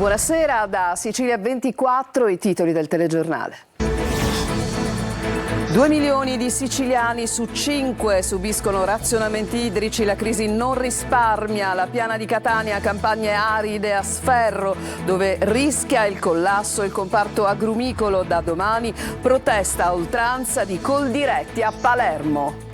Buonasera da Sicilia 24, i titoli del telegiornale. 2 milioni di siciliani su 5 subiscono razionamenti idrici, la crisi non risparmia, la piana di Catania, campagne aride a sferro, dove rischia il collasso il comparto agrumicolo. Da domani protesta a oltranza di Coldiretti a Palermo.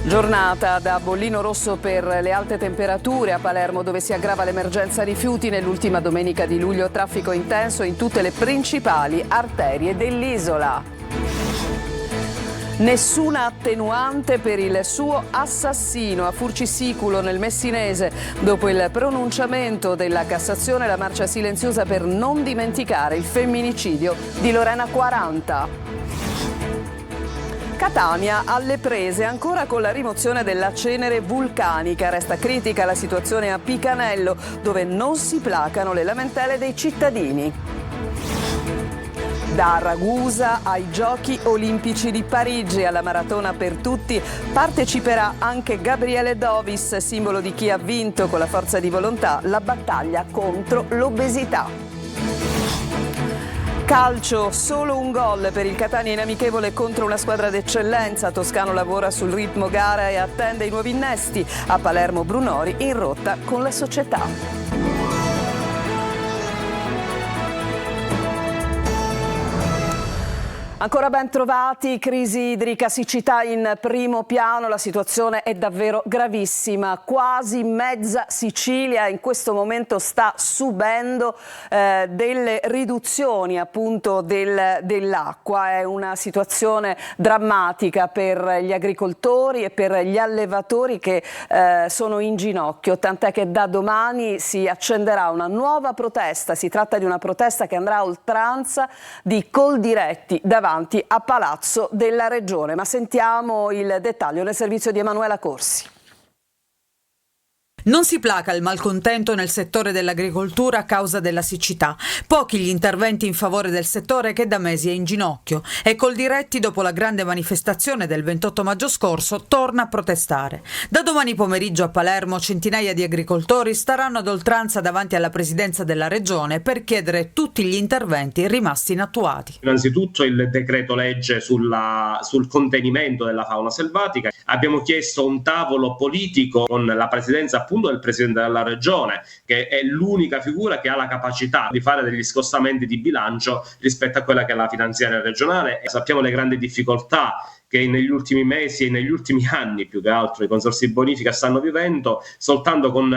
Giornata da bollino rosso per le alte temperature a Palermo, dove si aggrava l'emergenza rifiuti. Nell'ultima domenica di luglio traffico intenso in tutte le principali arterie dell'isola. Nessuna attenuante per il suo assassino a Furcisiculo nel Messinese. Dopo il pronunciamento della Cassazione, la marcia silenziosa per non dimenticare il femminicidio di Lorena 40. Catania alle prese ancora con la rimozione della cenere vulcanica. Resta critica la situazione a Picanello, dove non si placano le lamentele dei cittadini. Da Ragusa ai Giochi Olimpici di Parigi, alla maratona per tutti, parteciperà anche Gabriele Dovis, simbolo di chi ha vinto con la forza di volontà la battaglia contro l'obesità. Calcio, solo un gol per il Catania in amichevole contro una squadra d'eccellenza. Toscano lavora sul ritmo gara e attende i nuovi innesti. A Palermo Brunori in rotta con la società. Ancora ben trovati, crisi idrica, siccità in primo piano, la situazione è davvero gravissima. Quasi mezza Sicilia in questo momento sta subendo delle riduzioni appunto dell'acqua. È una situazione drammatica per gli agricoltori e per gli allevatori che sono in ginocchio, tant'è che da domani si accenderà una nuova protesta. Si tratta di una protesta che andrà a oltranza di Coldiretti davanti a Palazzo della Regione. Ma sentiamo il dettaglio nel servizio di Emanuela Corsi. Non si placa il malcontento nel settore dell'agricoltura a causa della siccità. Pochi gli interventi in favore del settore che da mesi è in ginocchio e Coldiretti, dopo la grande manifestazione del 28 maggio scorso, torna a protestare. Da domani pomeriggio a Palermo centinaia di agricoltori staranno ad oltranza davanti alla presidenza della regione per chiedere tutti gli interventi rimasti inattuati. Innanzitutto il decreto legge sul contenimento della fauna selvatica. Abbiamo chiesto un tavolo politico con la presidenza appunto del Presidente della Regione, che è l'unica figura che ha la capacità di fare degli scostamenti di bilancio rispetto a quella che è la finanziaria regionale. E sappiamo le grandi difficoltà che negli ultimi mesi e negli ultimi anni più che altro i consorzi di bonifica stanno vivendo. Soltanto con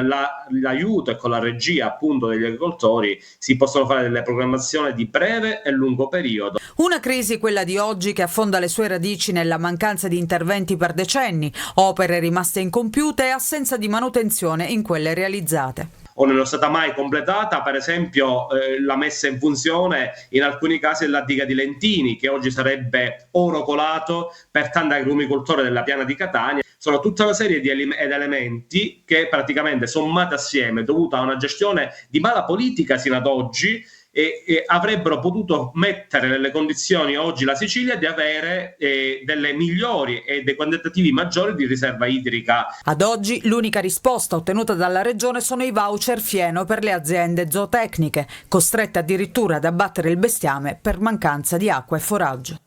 l'aiuto e con la regia appunto degli agricoltori si possono fare delle programmazioni di breve e lungo periodo. Una crisi, quella di oggi, che affonda le sue radici nella mancanza di interventi per decenni, opere rimaste incompiute e assenza di manutenzione in quelle realizzate. O non è stata mai completata, per esempio la messa in funzione in alcuni casi della diga di Lentini, che oggi sarebbe oro colato per tanti agrumicoltori della piana di Catania. Sono tutta una serie di elementi che praticamente sommati assieme, dovuta a una gestione di mala politica sino ad oggi, e avrebbero potuto mettere nelle condizioni oggi la Sicilia di avere delle migliori e dei quantitativi maggiori di riserva idrica. Ad oggi l'unica risposta ottenuta dalla Regione sono i voucher fieno per le aziende zootecniche, costrette addirittura ad abbattere il bestiame per mancanza di acqua e foraggio.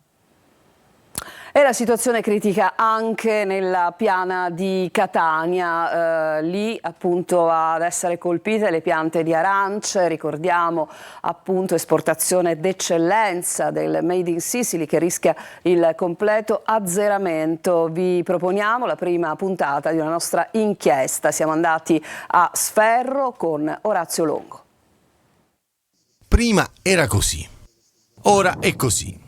E la situazione critica anche nella piana di Catania, lì appunto ad essere colpite le piante di arance. Ricordiamo appunto esportazione d'eccellenza del Made in Sicily che rischia il completo azzeramento. Vi proponiamo la prima puntata di una nostra inchiesta. Siamo andati a Sferro con Orazio Longo. Prima era così, ora è così.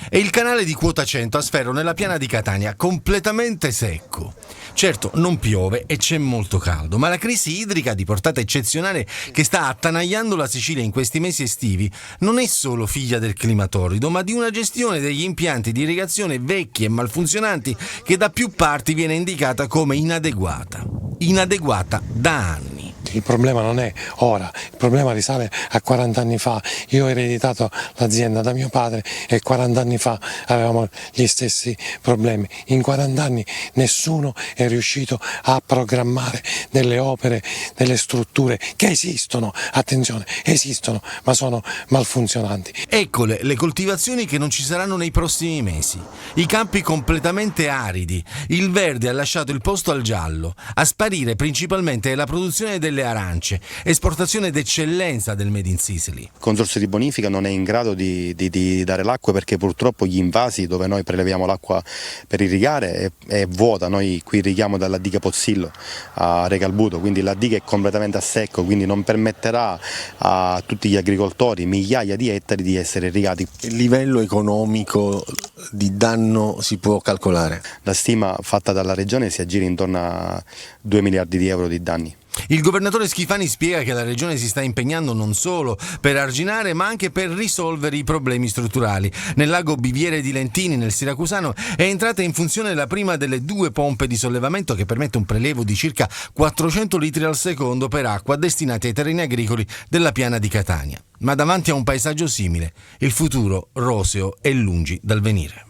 È il canale di quota 100 a Sferro nella piana di Catania, completamente secco. Certo, non piove e c'è molto caldo, ma la crisi idrica di portata eccezionale che sta attanagliando la Sicilia in questi mesi estivi non è solo figlia del clima torrido, ma di una gestione degli impianti di irrigazione vecchi e malfunzionanti che da più parti viene indicata come inadeguata. Inadeguata da anni. Il problema non è ora, il problema risale a 40 anni fa. Io ho ereditato l'azienda da mio padre e 40 anni fa avevamo gli stessi problemi. In 40 anni nessuno è riuscito a programmare delle opere, delle strutture che esistono, attenzione, esistono, ma sono malfunzionanti. Eccole le coltivazioni che non ci saranno nei prossimi mesi. I campi completamente aridi, il verde ha lasciato il posto al giallo, a sparire principalmente è la produzione delle arance, esportazione d'eccellenza del Made in Sicily. Il consorzio di bonifica non è in grado di dare l'acqua perché purtroppo gli invasi dove noi preleviamo l'acqua per irrigare è vuota. Noi qui irrighiamo dalla diga Pozzillo a Recalbuto, quindi la diga è completamente a secco, quindi non permetterà a tutti gli agricoltori, migliaia di ettari, di essere irrigati. Il livello economico di danno si può calcolare? La stima fatta dalla regione si aggira intorno a 2 miliardi di euro di danni. Il governatore Schifani spiega che la regione si sta impegnando non solo per arginare ma anche per risolvere i problemi strutturali. Nel lago Biviere di Lentini, nel Siracusano, è entrata in funzione la prima delle 2 pompe di sollevamento che permette un prelevo di circa 400 litri al secondo per acqua destinati ai terreni agricoli della piana di Catania. Ma davanti a un paesaggio simile, il futuro roseo è lungi dal venire.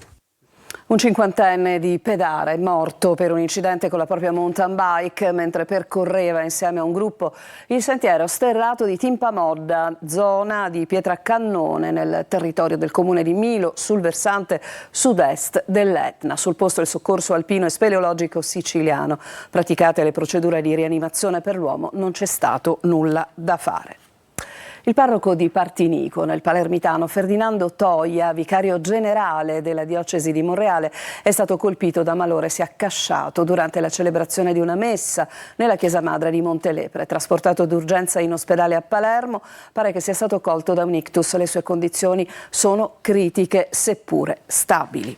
Un 50enne di Pedara è morto per un incidente con la propria mountain bike mentre percorreva insieme a un gruppo il sentiero sterrato di Timpamodda, zona di Pietracannone, nel territorio del comune di Milo, sul versante sud-est dell'Etna. Sul posto il soccorso alpino e speleologico siciliano. Praticate le procedure di rianimazione per l'uomo, non c'è stato nulla da fare. Il parroco di Partinico, nel palermitano, Ferdinando Toia, vicario generale della diocesi di Monreale, è stato colpito da malore e si è accasciato durante la celebrazione di una messa nella chiesa madre di Montelepre. Trasportato d'urgenza in ospedale a Palermo, pare che sia stato colto da un ictus. Le sue condizioni sono critiche, seppure stabili.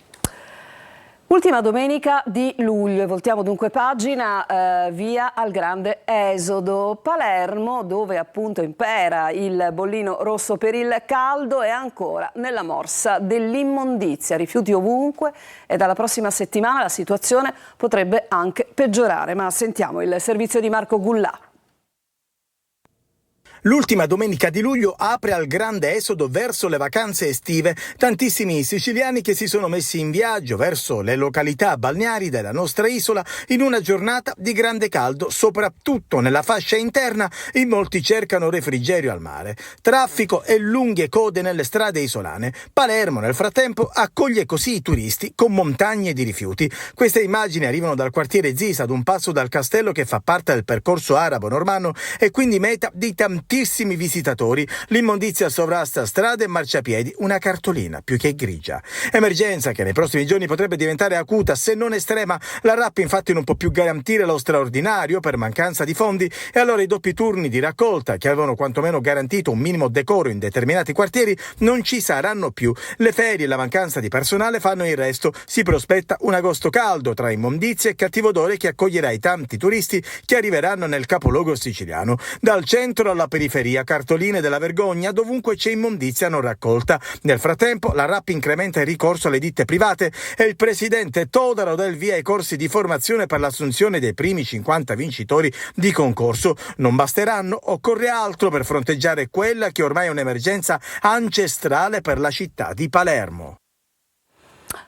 Ultima domenica di luglio e voltiamo dunque pagina via al grande esodo. Palermo, dove appunto impera il bollino rosso per il caldo, è ancora nella morsa dell'immondizia, rifiuti ovunque, e dalla prossima settimana la situazione potrebbe anche peggiorare. Ma sentiamo il servizio di Marco Gullà. L'ultima domenica di luglio apre al grande esodo verso le vacanze estive tantissimi siciliani che si sono messi in viaggio verso le località balneari della nostra isola in una giornata di grande caldo, soprattutto nella fascia interna. In molti cercano refrigerio al mare. Traffico e lunghe code nelle strade isolane. Palermo nel frattempo accoglie così i turisti con montagne di rifiuti. Queste immagini arrivano dal quartiere Zisa, ad un passo dal castello che fa parte del percorso arabo-normanno e quindi meta di tantissimi visitatori. L'immondizia sovrasta strade e marciapiedi, una cartolina più che grigia. Emergenza che nei prossimi giorni potrebbe diventare acuta se non estrema. La RAP infatti non può più garantire lo straordinario per mancanza di fondi e allora i doppi turni di raccolta, che avevano quantomeno garantito un minimo decoro in determinati quartieri, non ci saranno più. Le ferie e la mancanza di personale fanno il resto. Si prospetta un agosto caldo tra immondizie e cattivo odore che accoglierà i tanti turisti che arriveranno nel capoluogo siciliano. Dal centro alla periferia, cartoline della vergogna dovunque c'è immondizia non raccolta. Nel frattempo la RAP incrementa il ricorso alle ditte private e il presidente Todaro dà il via ai corsi di formazione per l'assunzione dei primi 50 vincitori di concorso. Non basteranno, occorre altro per fronteggiare quella che ormai è un'emergenza ancestrale per la città di Palermo.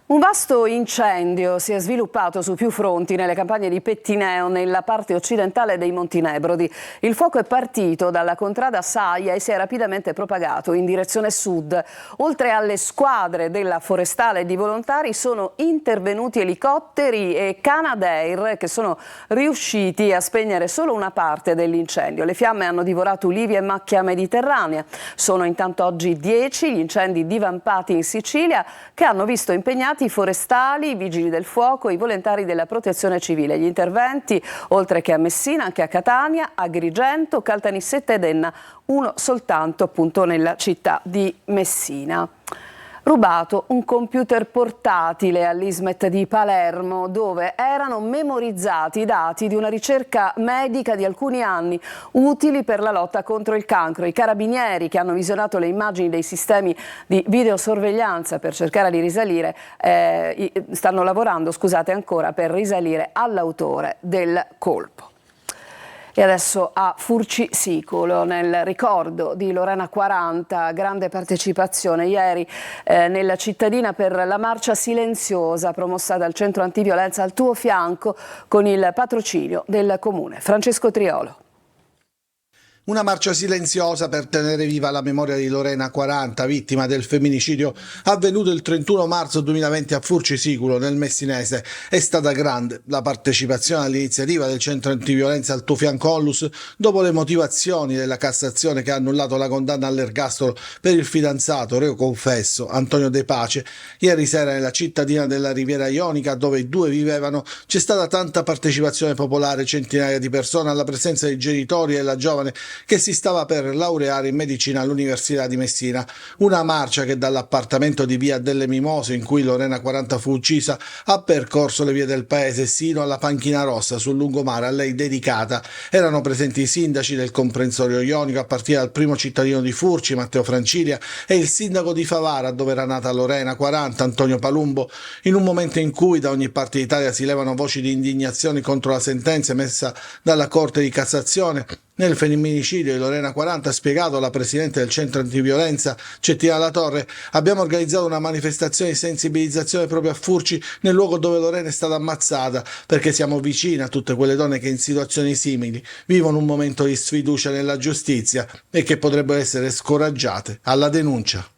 Un vasto incendio si è sviluppato su più fronti nelle campagne di Pettineo, nella parte occidentale dei Monti Nebrodi. Il fuoco è partito dalla contrada Saia e si è rapidamente propagato in direzione sud. Oltre alle squadre della Forestale e di volontari sono intervenuti elicotteri e Canadair che sono riusciti a spegnere solo una parte dell'incendio. Le fiamme hanno divorato ulivi e macchia mediterranea. Sono intanto oggi 10 gli incendi divampati in Sicilia che hanno visto impegnati i forestali, i vigili del fuoco, i volontari della protezione civile. Gli interventi, oltre che a Messina, anche a Catania, Agrigento, Caltanissetta ed Enna, uno soltanto appunto nella città di Messina. Rubato un computer portatile all'Ismet di Palermo, dove erano memorizzati i dati di una ricerca medica di alcuni anni utili per la lotta contro il cancro. I carabinieri, che hanno visionato le immagini dei sistemi di videosorveglianza per cercare di risalire, stanno lavorando, ancora per risalire all'autore del colpo. E adesso a Furcisicolo, nel ricordo di Lorena 40, grande partecipazione ieri nella cittadina per la marcia silenziosa promossa dal centro antiviolenza Al tuo fianco con il patrocinio del comune. Francesco Triolo. Una marcia silenziosa per tenere viva la memoria di Lorena 40, vittima del femminicidio avvenuto il 31 marzo 2020 a Furcisicolo, nel Messinese. È stata grande la partecipazione all'iniziativa del centro antiviolenza Al tuo fianco Onlus dopo le motivazioni della Cassazione che ha annullato la condanna all'ergastolo per il fidanzato reo confesso Antonio De Pace. Ieri sera nella cittadina della Riviera Ionica, dove i due vivevano, c'è stata tanta partecipazione popolare, centinaia di persone alla presenza dei genitori e la giovane che si stava per laureare in medicina all'Università di Messina. Una marcia che dall'appartamento di via delle Mimose, in cui Lorena 40 fu uccisa, ha percorso le vie del paese sino alla panchina rossa sul lungomare a lei dedicata. Erano presenti i sindaci del comprensorio ionico, a partire dal primo cittadino di Furci, Matteo Francilia, e il sindaco di Favara, dove era nata Lorena 40, Antonio Palumbo, in un momento in cui da ogni parte d'Italia si levano voci di indignazione contro la sentenza emessa dalla Corte di Cassazione. Nel femminicidio di Lorena 40, ha spiegato la presidente del centro antiviolenza Cettina La Torre, abbiamo organizzato una manifestazione di sensibilizzazione proprio a Furci, nel luogo dove Lorena è stata ammazzata, perché siamo vicini a tutte quelle donne che in situazioni simili vivono un momento di sfiducia nella giustizia e che potrebbero essere scoraggiate alla denuncia.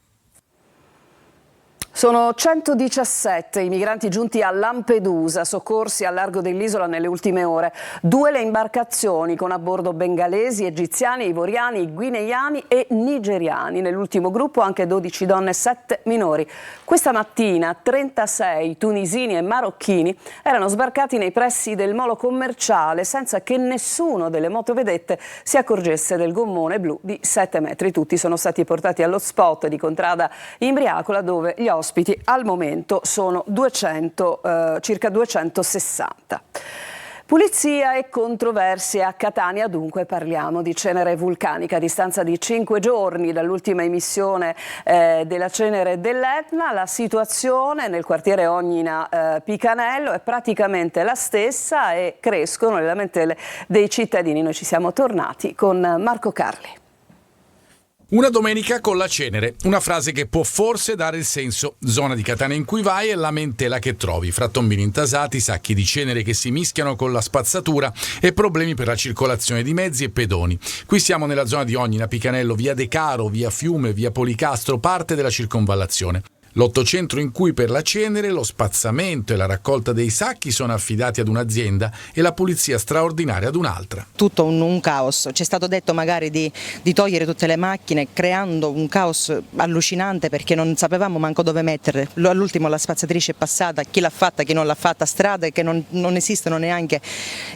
Sono 117 i migranti giunti a Lampedusa, soccorsi al largo dell'isola nelle ultime ore. 2 le imbarcazioni con a bordo bengalesi, egiziani, ivoriani, guineiani e nigeriani. Nell'ultimo gruppo anche 12 donne e 7 minori. Questa mattina 36 tunisini e marocchini erano sbarcati nei pressi del molo commerciale senza che nessuno delle motovedette si accorgesse del gommone blu di 7 metri. Tutti sono stati portati allo spot di Contrada Imbriacola, dove gli ospiti al momento sono circa 260. Pulizia e controversie a Catania, dunque parliamo di cenere vulcanica. A distanza di 5 giorni dall'ultima emissione della cenere dell'Etna, la situazione nel quartiere Ognina Picanello è praticamente la stessa e crescono le lamentele dei cittadini. Noi ci siamo tornati con Marco Carli. Una domenica con la cenere, una frase che può forse dare il senso. Zona di Catania in cui vai e lamentela che trovi, fra tombini intasati, sacchi di cenere che si mischiano con la spazzatura e problemi per la circolazione di mezzi e pedoni. Qui siamo nella zona di Ognina Picanello, via De Caro, via Fiume, via Policastro, parte della circonvallazione. L'8 in cui per la cenere, lo spazzamento e la raccolta dei sacchi sono affidati ad un'azienda e la pulizia straordinaria ad un'altra. Tutto un caos, ci è stato detto magari di togliere tutte le macchine, creando un caos allucinante perché non sapevamo manco dove metterle. All'ultimo la spazzatrice è passata, chi l'ha fatta, chi non l'ha fatta, strade che non esistono neanche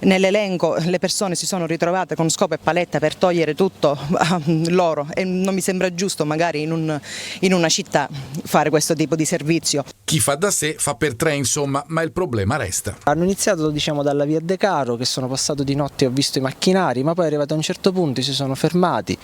nell'elenco, le persone si sono ritrovate con scopo e paletta per togliere tutto loro e non mi sembra giusto magari in una città fare questo tipo di servizio. Chi fa da sé fa per 3, insomma, ma il problema resta. Hanno iniziato dalla via De Caro, che sono passato di notte e ho visto i macchinari, ma poi arrivato a un certo punto si sono fermati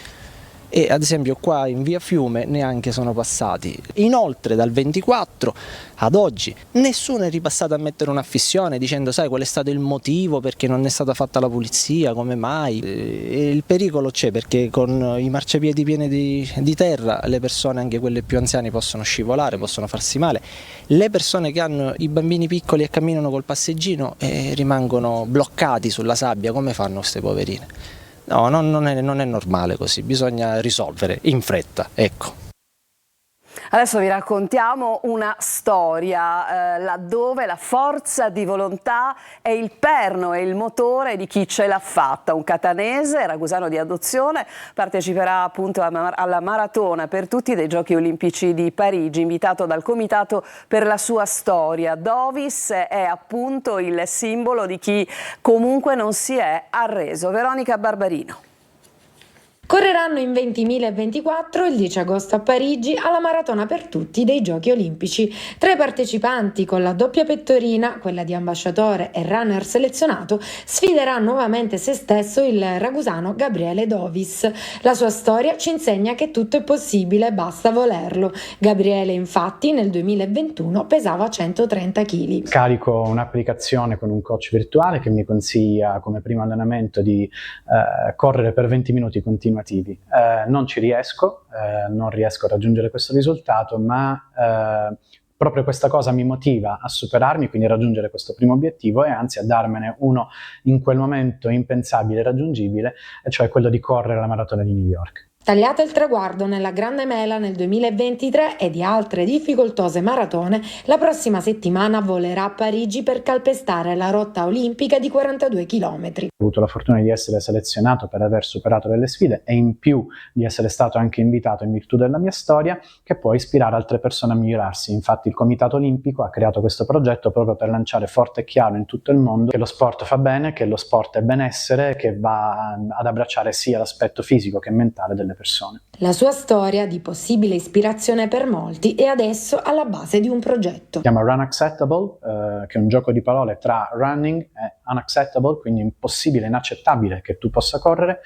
e ad esempio qua in via Fiume neanche sono passati. Inoltre dal 24 ad oggi nessuno è ripassato a mettere un'affissione dicendo sai qual è stato il motivo perché non è stata fatta la pulizia, come mai. E il pericolo c'è perché con i marciapiedi pieni di terra le persone, anche quelle più anziane, possono scivolare, possono farsi male. Le persone che hanno i bambini piccoli e camminano col passeggino rimangono bloccati sulla sabbia. Come fanno queste poverine? No, non è normale così, bisogna risolvere in fretta, ecco. Adesso vi raccontiamo una storia laddove la forza di volontà è il perno e il motore di chi ce l'ha fatta. Un catanese, ragusano di adozione, parteciperà appunto alla maratona per tutti dei Giochi Olimpici di Parigi, invitato dal Comitato per la sua storia. Dovis è appunto il simbolo di chi comunque non si è arreso. Veronica Barbarino. Correranno in 20.024 il 10 agosto a Parigi alla maratona per tutti dei Giochi Olimpici. Tra i partecipanti con la doppia pettorina, quella di ambasciatore e runner selezionato, sfiderà nuovamente se stesso il ragusano Gabriele Dovis. La sua storia ci insegna che tutto è possibile, basta volerlo. Gabriele infatti nel 2021 pesava 130 kg. Carico un'applicazione con un coach virtuale che mi consiglia come primo allenamento di correre per 20 minuti continuativi. Non ci riesco, non riesco a raggiungere questo risultato, ma proprio questa cosa mi motiva a superarmi, quindi a raggiungere questo primo obiettivo e anzi a darmene uno in quel momento impensabile e raggiungibile, e cioè quello di correre la maratona di New York. Tagliato il traguardo nella Grande Mela nel 2023 e di altre difficoltose maratone, la prossima settimana volerà a Parigi per calpestare la rotta olimpica di 42 km. Ho avuto la fortuna di essere selezionato per aver superato delle sfide e in più di essere stato anche invitato in virtù della mia storia, che può ispirare altre persone a migliorarsi. Infatti il Comitato Olimpico ha creato questo progetto proprio per lanciare forte e chiaro in tutto il mondo che lo sport fa bene, che lo sport è benessere, che va ad abbracciare sia l'aspetto fisico che mentale delle persone. La sua storia di possibile ispirazione per molti è adesso alla base di un progetto. Si chiama Run Acceptable, che è un gioco di parole tra running e unacceptable, quindi impossibile, inaccettabile che tu possa correre,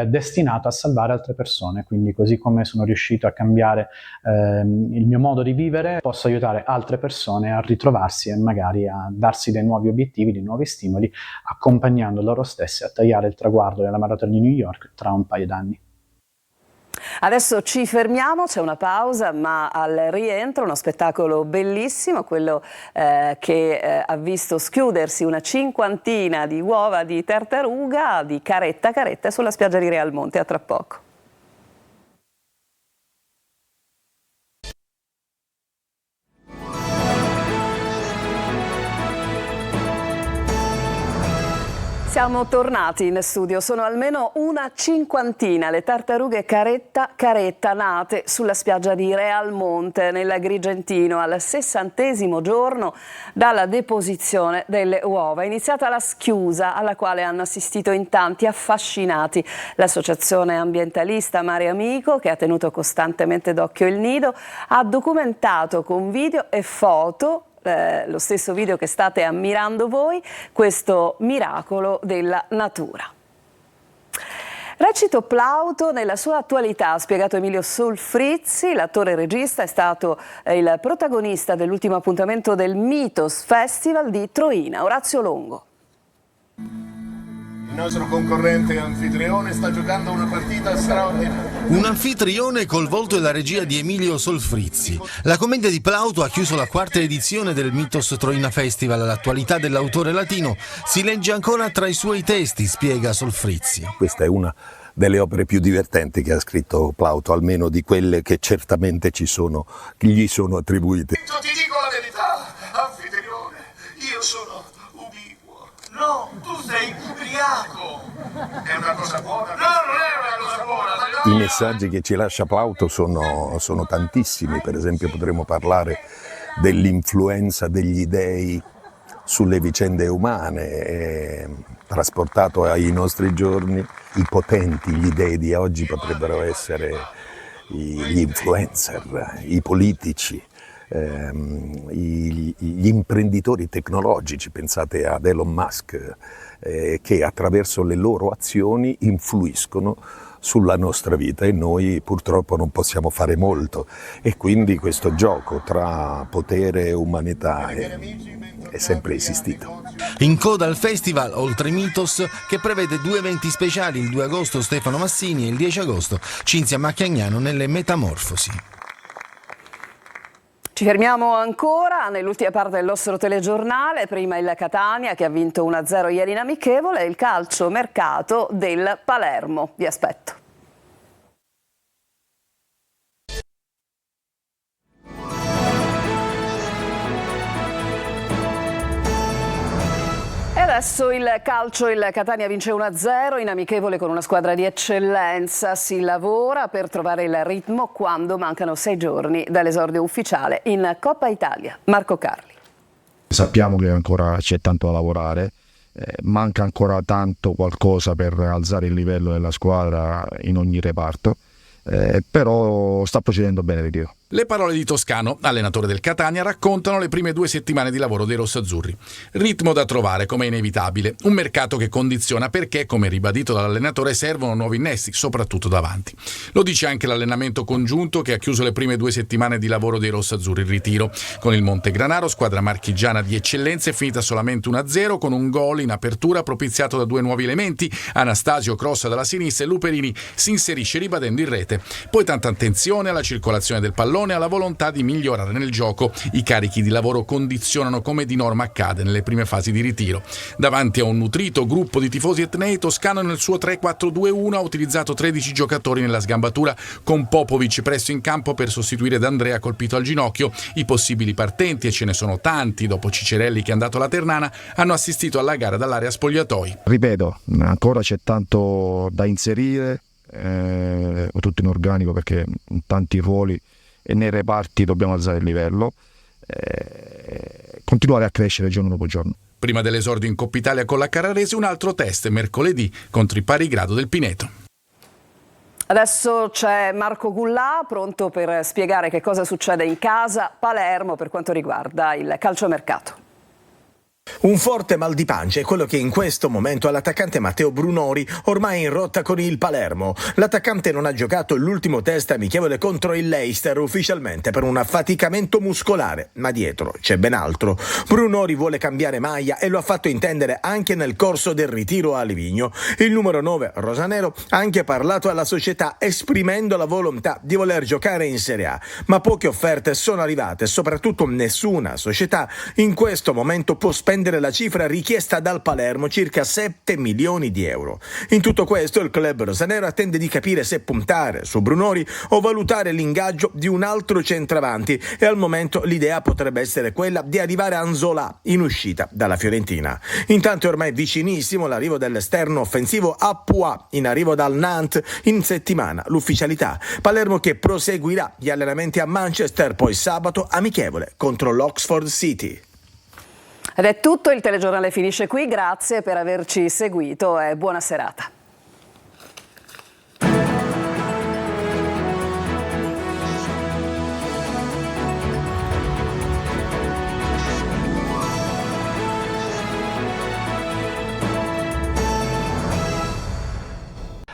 destinato a salvare altre persone. Quindi così come sono riuscito a cambiare il mio modo di vivere, posso aiutare altre persone a ritrovarsi e magari a darsi dei nuovi obiettivi, dei nuovi stimoli, accompagnando loro stessi a tagliare il traguardo della maratona di New York tra un paio d'anni. Adesso ci fermiamo, c'è una pausa, ma al rientro uno spettacolo bellissimo, quello che ha visto schiudersi una cinquantina di uova di tartaruga di caretta a caretta sulla spiaggia di Realmonte. A tra poco. Siamo tornati in studio, sono almeno una cinquantina le tartarughe caretta caretta nate sulla spiaggia di Realmonte nell'Agrigentino al 60° giorno dalla deposizione delle uova. È iniziata la schiusa alla quale hanno assistito in tanti affascinati. L'associazione ambientalista Mare Amico, che ha tenuto costantemente d'occhio il nido, ha documentato con video e foto lo stesso video che state ammirando voi, questo miracolo della natura. Recito Plauto nella sua attualità, ha spiegato Emilio Solfrizzi, l'attore e regista, è stato il protagonista dell'ultimo appuntamento del Mythos Festival di Troina. Orazio Longo. Il nostro concorrente anfitrione sta giocando una partita straordinaria. Un anfitrione col volto e la regia di Emilio Solfrizzi. La commedia di Plauto ha chiuso la 4ª edizione del Mythos Troina Festival. L'attualità dell'autore latino si legge ancora tra i suoi testi, spiega Solfrizzi. Questa è una delle opere più divertenti che ha scritto Plauto, almeno di quelle che certamente gli sono attribuite. Ti dico la verità, anfitrione, io sono ubiquo. No, tu sei ubriaco. È una cosa buona? No, non è una cosa buona. I messaggi che ci lascia Plauto sono tantissimi. Per esempio potremmo parlare dell'influenza degli dei sulle vicende umane, trasportato ai nostri giorni. I potenti, gli dei di oggi potrebbero essere gli influencer, i politici, gli imprenditori tecnologici, pensate ad Elon Musk, che attraverso le loro azioni influiscono sulla nostra vita e noi purtroppo non possiamo fare molto, e quindi questo gioco tra potere e umanità è sempre esistito. In coda al festival, oltre Mythos, che prevede 2 eventi speciali, il 2 agosto Stefano Massini e il 10 agosto Cinzia Macchiagnano nelle Metamorfosi. Ci fermiamo ancora nell'ultima parte del nostro telegiornale, prima il Catania che ha vinto 1-0 ieri in amichevole e il calcio mercato del Palermo. Vi aspetto. E adesso il calcio, il Catania vince 1-0 in amichevole con una squadra di eccellenza. Si lavora per trovare il ritmo quando mancano 6 giorni dall'esordio ufficiale in Coppa Italia. Marco Carli. Sappiamo che ancora c'è tanto da lavorare, manca ancora tanto qualcosa per alzare il livello della squadra in ogni reparto, però sta procedendo bene, vi dico. Le parole di Toscano, allenatore del Catania, raccontano le prime 2 settimane di lavoro dei rossazzurri. Ritmo da trovare, come inevitabile. Un mercato che condiziona perché, come ribadito dall'allenatore, servono nuovi innesti, soprattutto davanti. Lo dice anche l'allenamento congiunto che ha chiuso le prime 2 settimane di lavoro dei rossazzurri in ritiro. Con il Montegranaro, squadra marchigiana di eccellenza, è finita solamente 1-0 con un gol in apertura propiziato da 2 nuovi elementi. Anastasio crossa dalla sinistra e Luperini si inserisce ribadendo in rete. Poi tanta attenzione alla circolazione del pallone, alla volontà di migliorare nel gioco. I carichi di lavoro condizionano come di norma accade nelle prime fasi di ritiro. Davanti a un nutrito gruppo di tifosi etnei, Toscano nel suo 3-4-2-1 ha utilizzato 13 giocatori nella sgambatura, con Popovic presto in campo per sostituire D'Andrea colpito al ginocchio. I possibili partenti, e ce ne sono tanti dopo Cicerelli che è andato alla Ternana, hanno assistito alla gara dall'area spogliatoi. Ripeto, ancora c'è tanto da inserire, tutto in organico, perché in tanti ruoli e nei reparti dobbiamo alzare il livello, continuare a crescere giorno dopo giorno. Prima dell'esordio in Coppa Italia con la Carrarese, un altro test mercoledì contro i Parigrado del Pineto. Adesso c'è Marco Gullà pronto per spiegare che cosa succede in casa Palermo per quanto riguarda il calciomercato. Un forte mal di pancia è quello che in questo momento ha l'attaccante Matteo Brunori, ormai in rotta con il Palermo. L'attaccante non ha giocato l'ultimo test amichevole contro il Leicester ufficialmente per un affaticamento muscolare, ma dietro c'è ben altro. Brunori vuole cambiare maglia e lo ha fatto intendere anche nel corso del ritiro a Livigno. Il numero 9 rosanero ha anche parlato alla società esprimendo la volontà di voler giocare in Serie A, ma poche offerte sono arrivate, soprattutto nessuna società in questo momento può spendere la cifra richiesta dal Palermo, circa 7 milioni di euro. In tutto questo il club rosanero attende di capire se puntare su Brunori o valutare l'ingaggio di un altro centravanti, e al momento l'idea potrebbe essere quella di arrivare a Anzola in uscita dalla Fiorentina. Intanto è ormai vicinissimo l'arrivo dell'esterno offensivo Apua, in arrivo dal Nantes in settimana l'ufficialità. Palermo che proseguirà gli allenamenti a Manchester, poi sabato amichevole contro l'Oxford City. Ed è tutto, il telegiornale finisce qui, grazie per averci seguito e buona serata.